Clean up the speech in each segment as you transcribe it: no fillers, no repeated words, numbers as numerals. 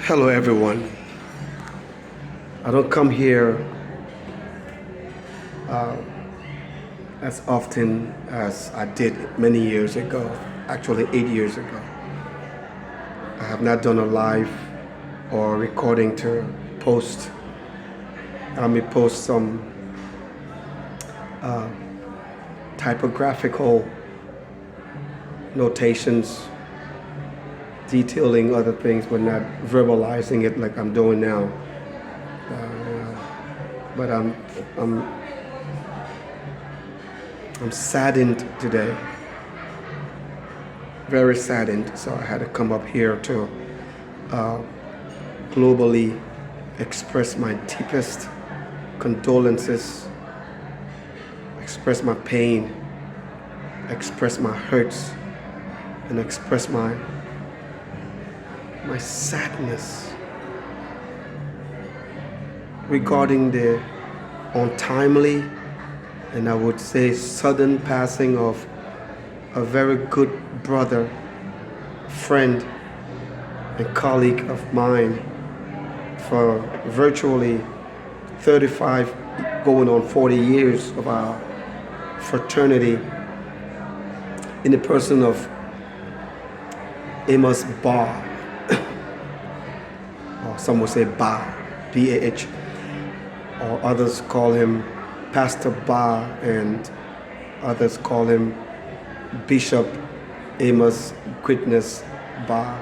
Hello, everyone. I don't come here as often as I did many years ago, actually 8 years ago. I have not done a live or recording to post. I may post some typographical notations detailing other things, but not verbalizing it like I'm doing now. But I'm saddened today, very saddened. So I had to come up here to globally express my deepest condolences, express my pain, express my hurts, and express my sadness regarding the untimely and I would say sudden passing of a very good brother, friend, and colleague of mine for virtually 35 going on 40 years of our fraternity, in the person of Amos, or some would say B-A-H, or others call him Pastor Ba, and others call him Bishop Amos Greatness Ba.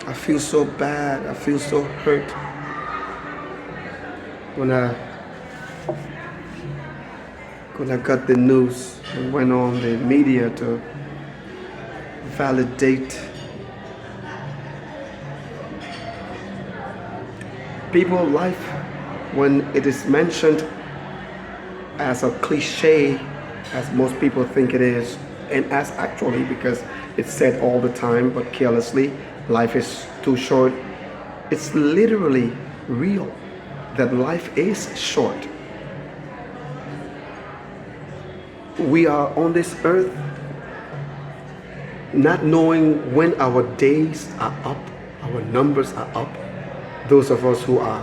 I feel so bad, I feel so hurt when I got the news and went on the media to validate people's life when it is mentioned as a cliche, as most people think it is, and as actually, because it's said all the time but carelessly, life is too short. It's literally real that life is short. We are on this earth not knowing when our days are up, our numbers are up. Those of us who are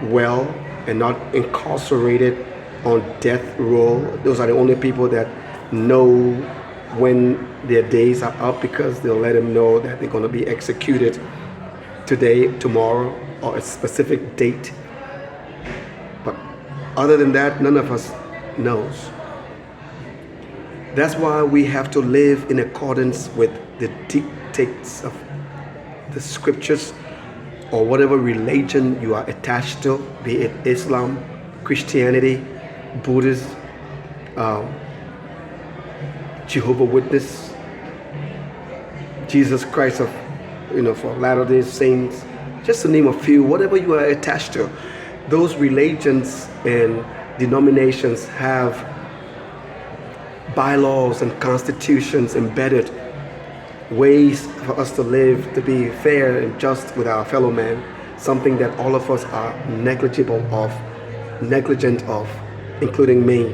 well and not incarcerated on death row, those are the only people that know when their days are up, because they'll let them know that they're going to be executed today, tomorrow, or a specific date. But other than that, none of us knows. That's why we have to live in accordance with the dictates of the scriptures, or whatever religion you are attached to, be it Islam, Christianity, Buddhist, Jehovah's Witness, Jesus Christ for Latter-day Saints, just to name a few, whatever you are attached to. Those religions and denominations have bylaws and constitutions embedded, ways for us to live, to be fair and just with our fellow man, something that all of us are negligent of, including me.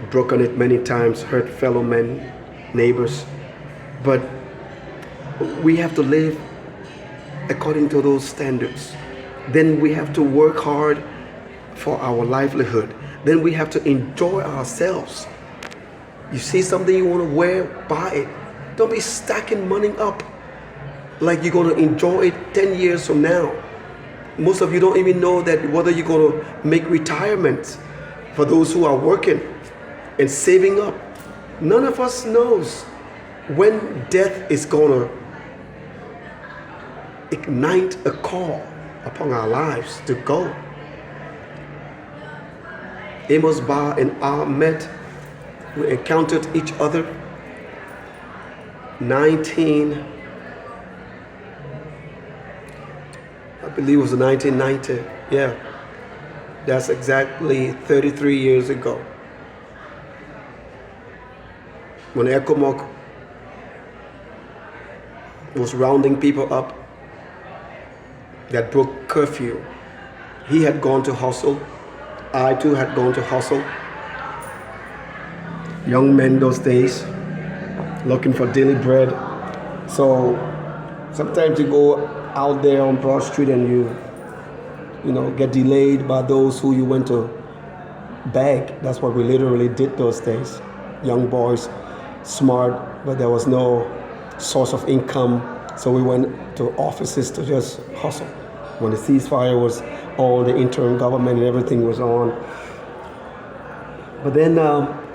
Broken it many times, hurt fellow men, neighbors. But we have to live according to those standards. Then we have to work hard for our livelihood. Then we have to enjoy ourselves. You see something you want to wear, buy it. Don't be stacking money up like you're going to enjoy it 10 years from now. Most of you don't even know that whether you're going to make retirement. For those who are working and saving up, none of us knows when death is going to ignite a call upon our lives to go. Amos Ba and I met. We encountered each other 1990, yeah, that's exactly 33 years ago, when Ekomok was rounding people up that broke curfew. He had gone to hustle, I too had gone to hustle. young men those days, looking for daily bread. So sometimes you go out there on Broad Street and you get delayed by those who you went to beg. That's what we literally did those days. Young boys, smart, but there was no source of income. So we went to offices to just hustle. When the ceasefire was on, the interim government and everything was on. But then,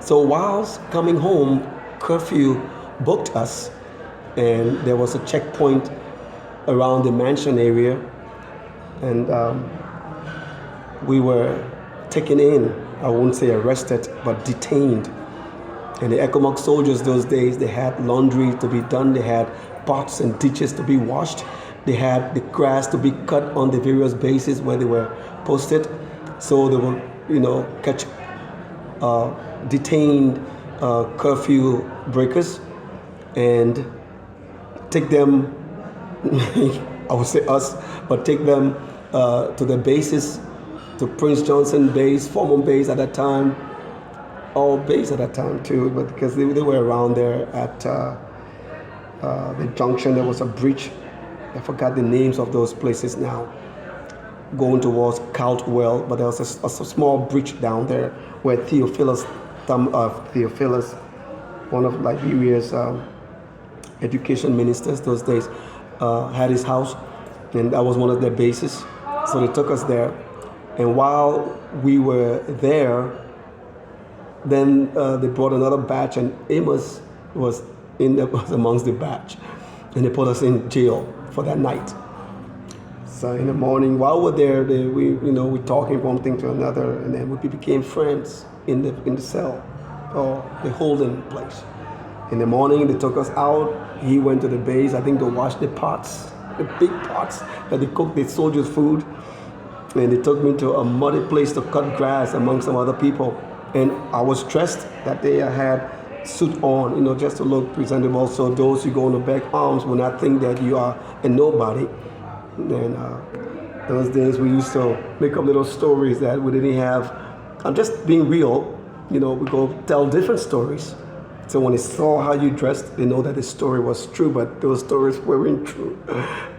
so whilst coming home, curfew booked us, and there was a checkpoint around the mansion area, and we were taken in. I won't say arrested, but detained. And the ECOMOG soldiers those days, they had laundry to be done, they had pots and ditches to be washed, they had the grass to be cut on the various bases where they were posted. So they will, catch detained curfew breakers and take them, I would say us, but take them to the bases, to Prince Johnson base, Foreman base at that time, all base at that time too, but because they were around there at the junction. There was a bridge, I forgot the names of those places now, going towards Caldwell, but there was a small bridge down there where Theophilus, one of Liberia's education ministers those days, had his house, and that was one of their bases. So they took us there, and while we were there, then they brought another batch, and Amos was amongst the batch, and they put us in jail for that night. So in the morning, while we're there, we're talking from one thing to another, and then we became friends in the cell or the holding place. In the morning, they took us out. He went to the base, I think, to wash the pots, the big pots that they cooked the soldiers' food. And they took me to a muddy place to cut grass among some other people. And I was dressed that day. I had suit on, just to look presentable, so those who go on the back arms will not think that you are a nobody. And those days we used to make up little stories that we didn't have. I'm just being real, we go tell different stories. So when they saw how you dressed, they know that the story was true, but those stories weren't true.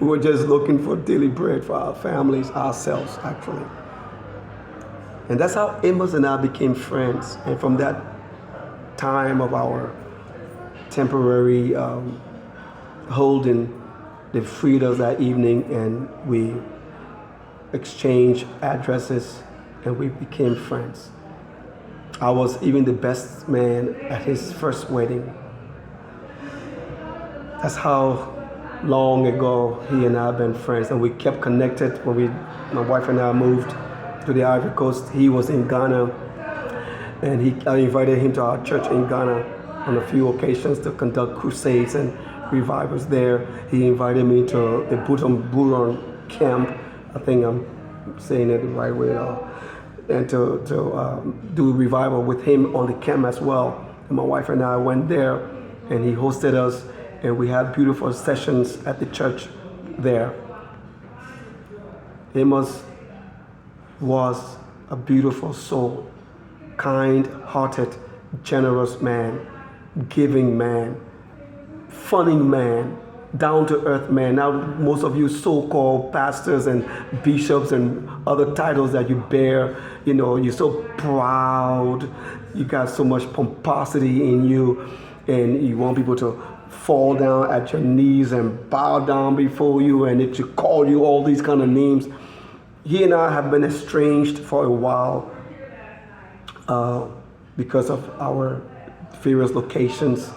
We were just looking for daily bread for our families, ourselves, actually. And that's how Amos and I became friends. And from that time of our temporary holding, they freed us that evening, and we exchanged addresses, and we became friends. I was even the best man at his first wedding. That's how long ago he and I have been friends, and we kept connected when my wife and I moved to the Ivory Coast. He was in Ghana, and I invited him to our church in Ghana on a few occasions to conduct crusades and revivals there. He invited me to the Buron camp. I think I'm saying it the right way, and to do revival with him on the camp as well. And my wife and I went there, and he hosted us, and we had beautiful sessions at the church there. Amos was a beautiful soul, kind-hearted, generous man, giving man, funny man, down-to-earth man. Now, most of you so-called pastors and bishops and other titles that you bear, you're so proud, you got so much pomposity in you, and you want people to fall down at your knees and bow down before you, and it should call you all these kind of names. He and I have been estranged for a while because of our various locations.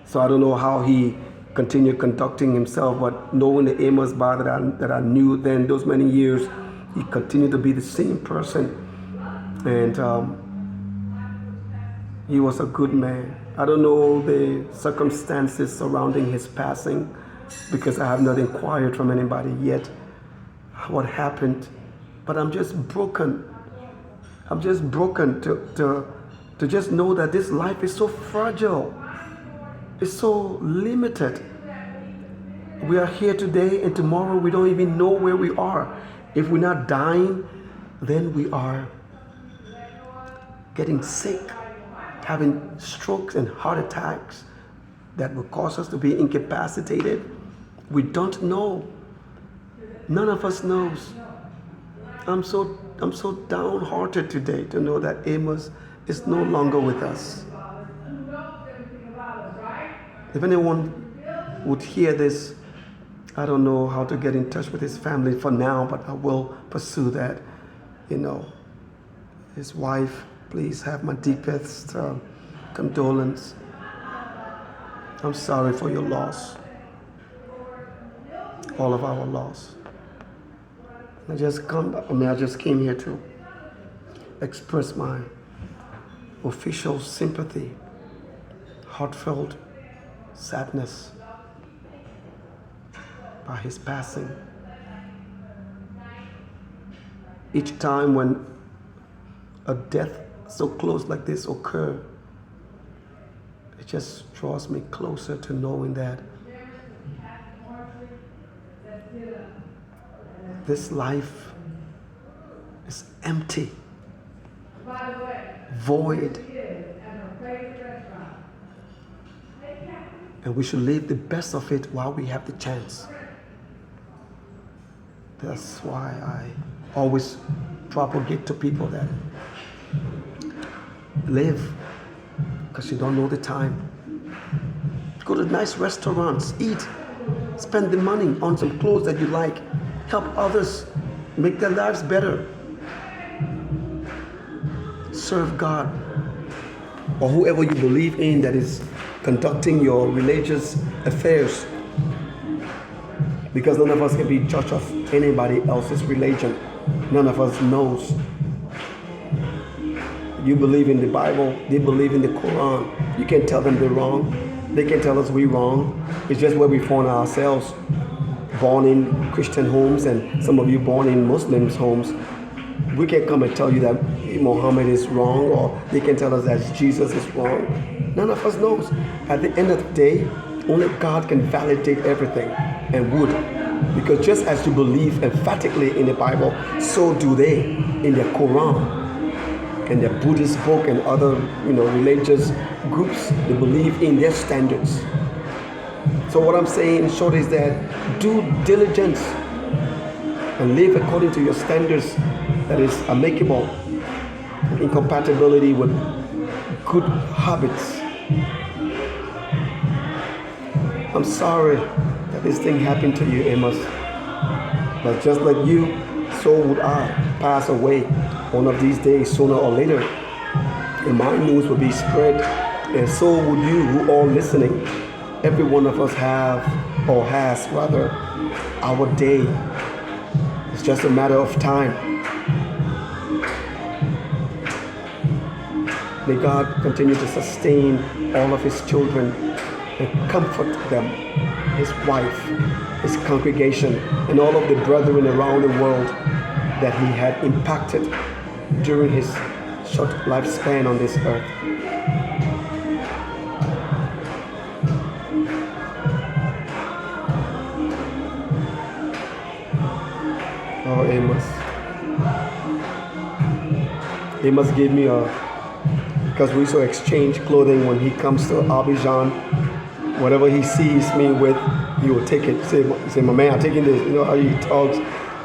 So I don't know how he continued conducting himself, but knowing the Amos Bar that I knew then, those many years, he continued to be the same person. And he was a good man. I don't know the circumstances surrounding his passing, because I have not inquired from anybody yet what happened. But I'm just broken. I'm just broken to just know that this life is so fragile. It's so limited. We are here today, and tomorrow we don't even know where we are. If we're not dying, then we are getting sick. having strokes and heart attacks that will cause us to be incapacitated. We don't know. None of us knows. I'm so downhearted today to know that Amos is no longer with us. If anyone would hear this, I don't know how to get in touch with his family for now, but I will pursue that. His wife, please have my deepest condolence. I'm sorry for your loss. All of our loss. I just came here to express my official sympathy, heartfelt sadness by his passing. Each time when a death so close like this occurs, it just draws me closer to knowing that this life is empty, void, and we should live the best of it while we have the chance. That's why I always propagate to people that live, because you don't know the time. Go to nice restaurants, eat, spend the money on some clothes that you like, help others, make their lives better. Serve God or whoever you believe in that is conducting your religious affairs, because none of us can be judge of anybody else's religion. None of us knows. You believe in the Bible, they believe in the Quran. You can't tell them they're wrong. They can't tell us we're wrong. It's just where we find ourselves, born in Christian homes and some of you born in Muslims homes. We can't come and tell you that Muhammad is wrong, or they can tell us that Jesus is wrong. None of us knows. At the end of the day, only God can validate everything, and would. Because just as you believe emphatically in the Bible, so do they in their Quran and their Buddhist book and other religious groups. They believe in their standards. So what I'm saying in short is that do diligence and live according to your standards that is amicable, incompatibility with good habits. I'm sorry that this thing happened to you, Amos. But just like you, so would I pass away one of these days, sooner or later. And my news will be spread, and so would you who are listening. Every one of us have, or has rather, our day. It's just a matter of time. May God continue to sustain all of his children and comfort them, his wife, his congregation, and all of the brethren around the world that he had impacted during his short lifespan on this earth. Oh, Amos. Amos gave me because we used to exchange clothing when he comes to Abidjan. Whatever he sees me with, he will take it. Say, my man, I'm taking this. You know how he talks.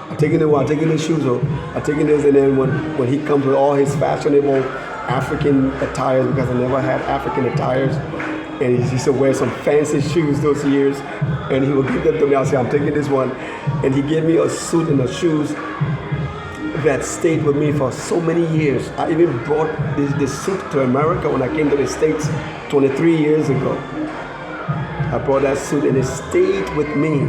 I'm taking the shoes, or I'm taking this. And then when he comes with all his fashionable African attires, because I never had African attires, and he used to wear some fancy shoes those years, and he would give them to me. I'll say, I'm taking this one. And he gave me a suit and a shoes that stayed with me for so many years. I even brought this suit to America when I came to the States 23 years ago. I brought that suit and it stayed with me.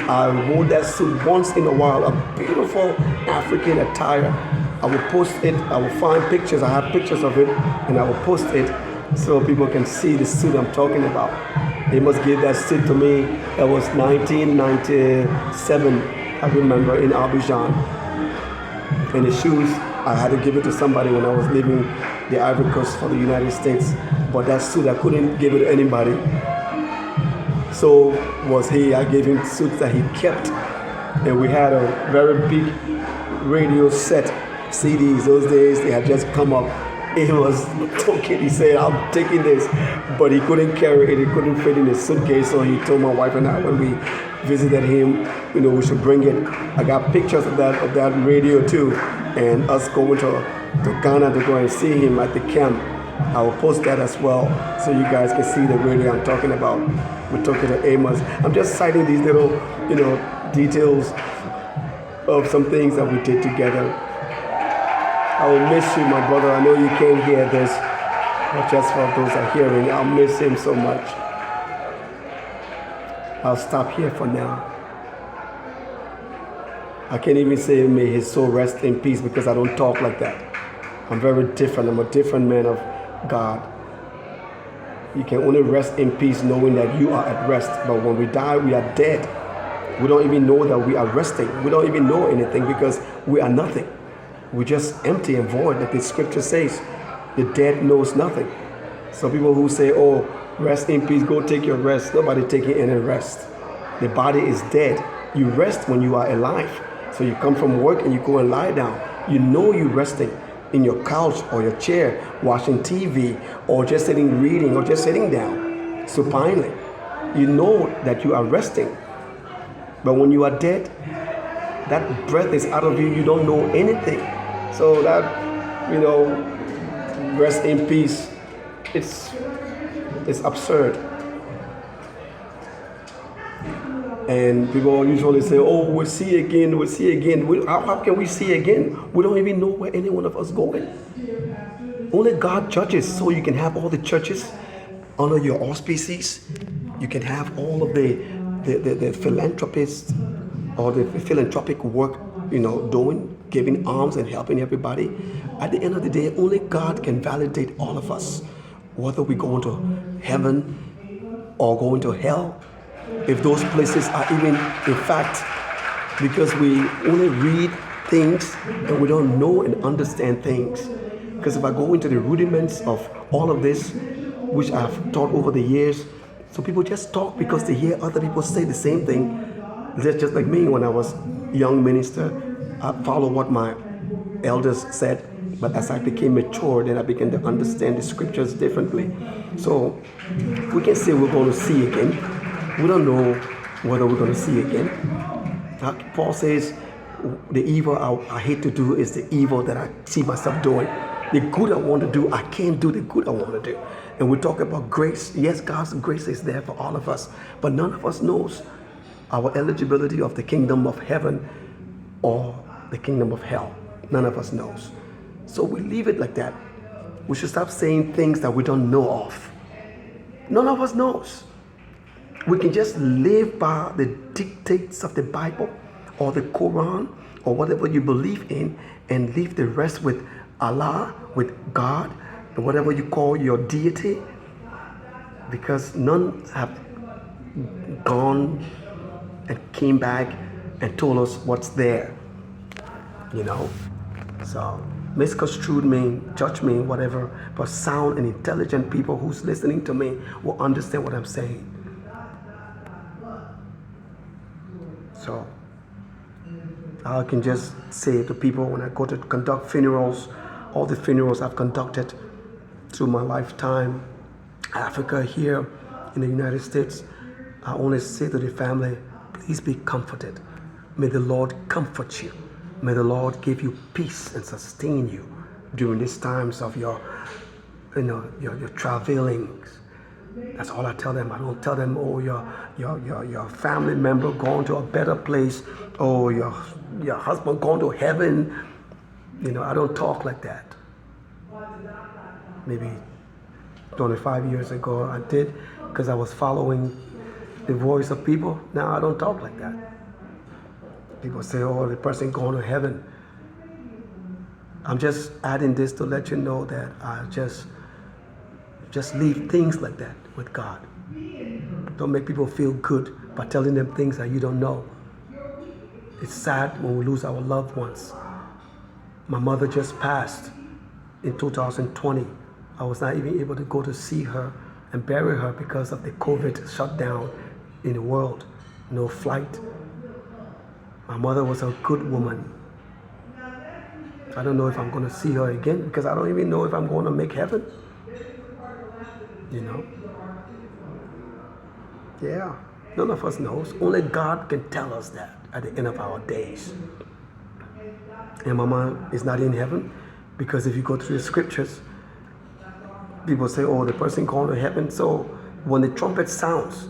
I wore that suit once in a while, a beautiful African attire. I will post it, I will find pictures, I have pictures of it, and I will post it so people can see the suit I'm talking about. They must give that suit to me. That was 1997, I remember, in Abidjan. And the shoes, I had to give it to somebody when I was leaving the Ivory Coast for the United States. But that suit, I couldn't give it to anybody. So was he. I gave him suits that he kept. And we had a very big radio set, CDs. Those days, they had just come up. Amos took it. He said, I'm taking this. But he couldn't carry it. He couldn't fit in his suitcase. So he told my wife and I when we visited him, we should bring it. I got pictures of that radio too. And us going to Ghana to go and see him at the camp. I will post that as well so you guys can see the radio I'm talking about. We're talking to Amos. I'm just citing these little, details of some things that we did together. I will miss you, my brother. I know you can't hear this, but just for those that are hearing, I'll miss him so much. I'll stop here for now. I can't even say may his soul rest in peace because I don't talk like that. I'm very different. I'm a different man of God. You can only rest in peace knowing that you are at rest. But when we die, we are dead. We don't even know that we are resting. We don't even know anything because we are nothing. We're just empty and void, like the scripture says. The dead knows nothing. Some people who say, oh, rest in peace, go take your rest. Nobody taking any rest. The body is dead. You rest when you are alive. So you come from work and you go and lie down. You know you're resting in your couch or your chair, watching TV, or just sitting reading, or just sitting down supinely. You know that you are resting. But when you are dead, that breath is out of you. You don't know anything. So that, rest in peace, it's absurd. And people usually say, oh, we'll see again, we'll see again. How can we see again? We don't even know where any one of us going. Only God judges, so you can have all the churches under your auspices. You can have all of the philanthropists or the philanthropic work, doing, giving alms and helping everybody. At the end of the day, only God can validate all of us, whether we go into heaven or go into hell. If those places are even, in fact, because we only read things and we don't know and understand things. Because if I go into the rudiments of all of this, which I've taught over the years, so people just talk because they hear other people say the same thing. Just like me, when I was a young minister, I followed what my elders said. But as I became mature, then I began to understand the scriptures differently. So we can say we're going to see again. We don't know whether we're going to see again. Paul says, the evil I hate to do is the evil that I see myself doing. The good I want to do, I can't do the good I want to do. And we talk about grace. Yes, God's grace is there for all of us. But none of us knows our eligibility of the kingdom of heaven or the kingdom of hell. None of us knows. So we leave it like that. We should stop saying things that we don't know of. None of us knows. We can just live by the dictates of the Bible or the Quran or whatever you believe in and leave the rest with Allah, with God, and whatever you call your deity, because none have gone and came back and told us what's there, So misconstrued me, judge me, whatever, but sound and intelligent people who's listening to me will understand what I'm saying. So I can just say to people when I go to conduct funerals, all the funerals I've conducted through my lifetime, Africa, here in the United States, I only say to the family, please be comforted. May the Lord comfort you. May the Lord give you peace and sustain you during these times of your travelings. That's all I tell them. I don't tell them, oh, your family member going to a better place, or your husband going to heaven. I don't talk like that. Maybe 25 years ago I did, because I was following the voice of people. Now I don't talk like that. People say, oh, the person going to heaven. I'm just adding this to let you know that I just leave things like that with God. Don't make people feel good by telling them things that you don't know. It's sad when we lose our loved ones. My mother just passed in 2020. I was not even able to go to see her and bury her because of the COVID shutdown in the world. No flight. My mother was a good woman. I don't know if I'm going to see her again because I don't even know if I'm going to make heaven. You know? Yeah. None of us knows. Only God can tell us that at the end of our days. And Mama is not in heaven because if you go through the scriptures, people say, oh, the person going to heaven. So when the trumpet sounds,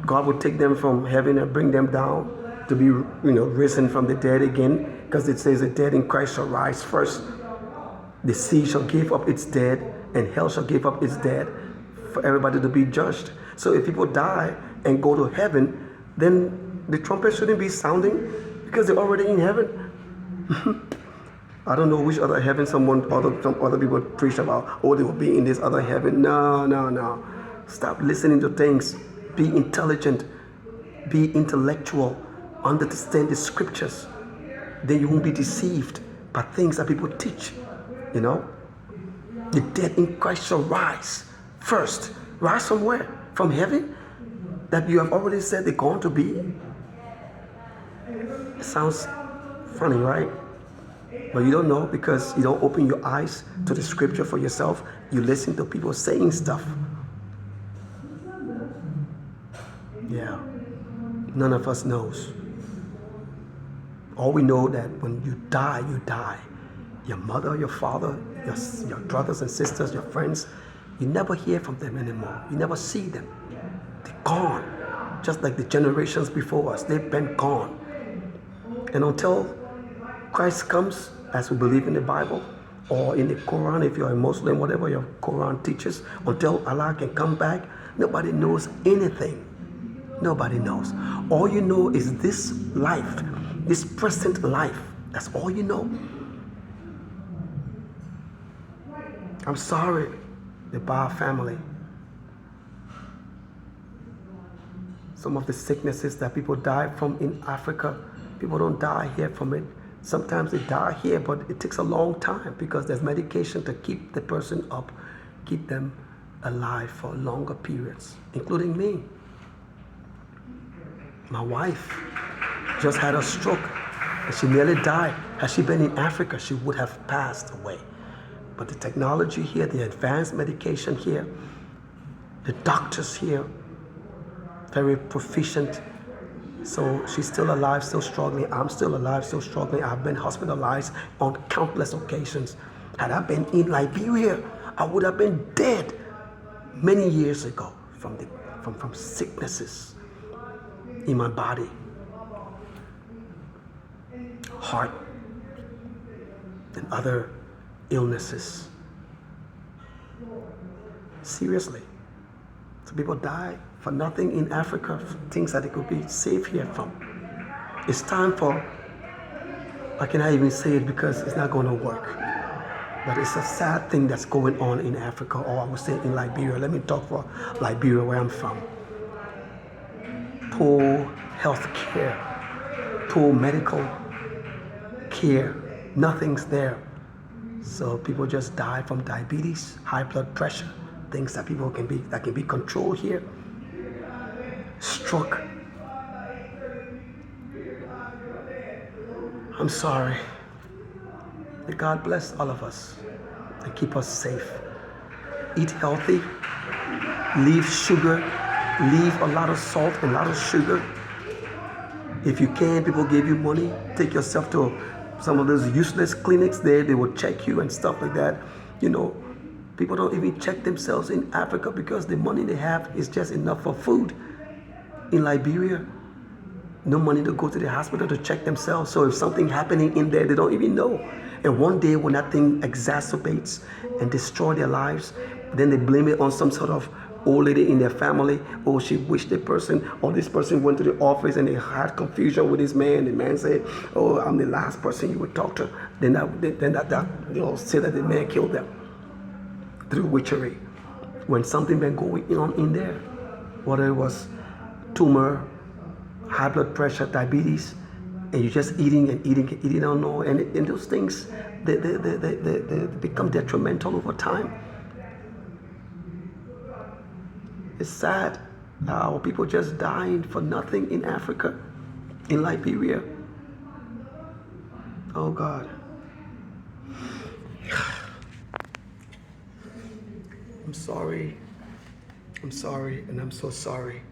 God will take them from heaven and bring them down to be, risen from the dead again. Because it says the dead in Christ shall rise first. The sea shall give up its dead and hell shall give up its dead for everybody to be judged. So if people die and go to heaven, then the trumpet shouldn't be sounding because they're already in heaven. I don't know which other heaven some other people preach about. Oh, they will be in this other heaven. No. Stop listening to things. Be intelligent. Be intellectual. Understand the scriptures. Then you won't be deceived by things that people teach. The dead in Christ shall rise first. Rise from where? From heaven? That you have already said they're going to be? It sounds funny, right? But you don't know because you don't open your eyes to the scripture for yourself. You listen to people saying stuff. Yeah. None of us knows. All we know that when you die, you die. Your mother, your father, your brothers and sisters, your friends, you never hear from them anymore. You never see them. They're gone. Just like the generations before us, they've been gone. And until Christ comes, as we believe in the Bible, or in the Quran, if you're a Muslim, whatever your Quran teaches, until Allah can come back, nobody knows anything. Nobody knows. All you know is this life, this present life. That's all you know. I'm sorry, the Bar family. Some of the sicknesses that people die from in Africa, people don't die here from it. Sometimes they die here, but it takes a long time because there's medication to keep the person up, keep them alive for longer periods, including me. My wife just had a stroke and she nearly died. Had she been in Africa, she would have passed away. But the technology here, the advanced medication here, the doctors here, very proficient. So she's still alive, still struggling. I'm still alive, still struggling. I've been hospitalized on countless occasions. Had I been in Liberia, I would have been dead many years ago from sicknesses in my body, heart, and other illnesses. Seriously. So people die for nothing in Africa, things that they could be saved here from. It's time for, I cannot even say it because it's not going to work. But it's a sad thing that's going on in Africa, or I would say in Liberia. Let me talk for Liberia, where I'm from. Poor health care, poor medical care, nothing's there. So people just die from diabetes, high blood pressure, things that can be controlled here. Stroke. I'm sorry. May God bless all of us and keep us safe. Eat healthy. Leave sugar. Leave a lot of salt and a lot of sugar. If you can, people give you money. Take yourself to some of those useless clinics there. They will check you and stuff like that. People don't even check themselves in Africa because the money they have is just enough for food. In Liberia, no money to go to the hospital to check themselves. So if something happening in there, they don't even know. And one day when that thing exacerbates and destroys their lives, then they blame it on some sort of old lady in their family. Oh, she wished the person, or this person went to the office and they had confusion with this man. The man said, oh, I'm the last person you would talk to. Then they'll say that the man killed them through witchery. When something been going on in there, whether it was tumor, high blood pressure, diabetes, and you're just eating, I don't know, and those things, they become detrimental over time. It's sad how people just dying for nothing in Africa, in Liberia. Oh God. I'm sorry. I'm sorry, and I'm so sorry.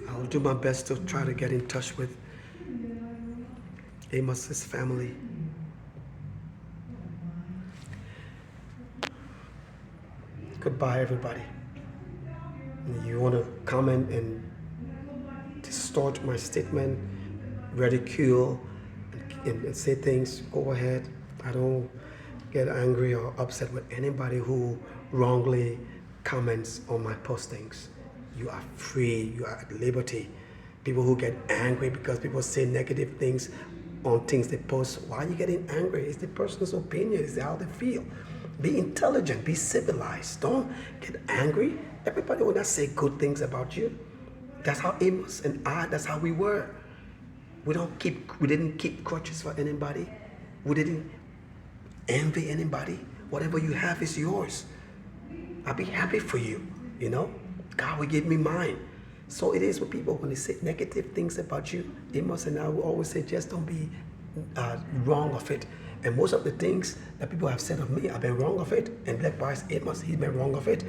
I'll do my best to try to get in touch with Amos's family. Goodbye, everybody. You want to comment and distort my statement, ridicule, and say things, go ahead. I don't get angry or upset with anybody who wrongly comments on my postings. You are free, you are at liberty. People who get angry because people say negative things on things they post, why are you getting angry? It's the person's opinion, it's how they feel. Be intelligent, be civilized. Don't get angry. Everybody will not say good things about you. That's how Amos and I, that's how we were. We didn't keep grudges for anybody. We didn't envy anybody. Whatever you have is yours. I'll be happy for you, you know? God will give me mine. So it is with people when they say negative things about you. Amos and I will always say, just don't be wrong of it. And most of the things that people have said of me, I've been wrong of it. And likewise, Amos, he's been wrong of it.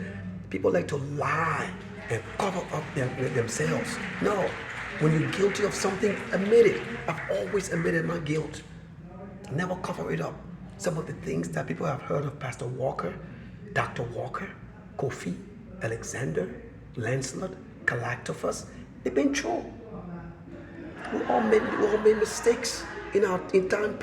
People like to lie and cover up themselves. No, when you're guilty of something, admit it. I've always admitted my guilt. Never cover it up. Some of the things that people have heard of Pastor Walker, Dr. Walker, Kofi, Alexander, Lancelot, Galactophus, they've been true. We all made mistakes in time past.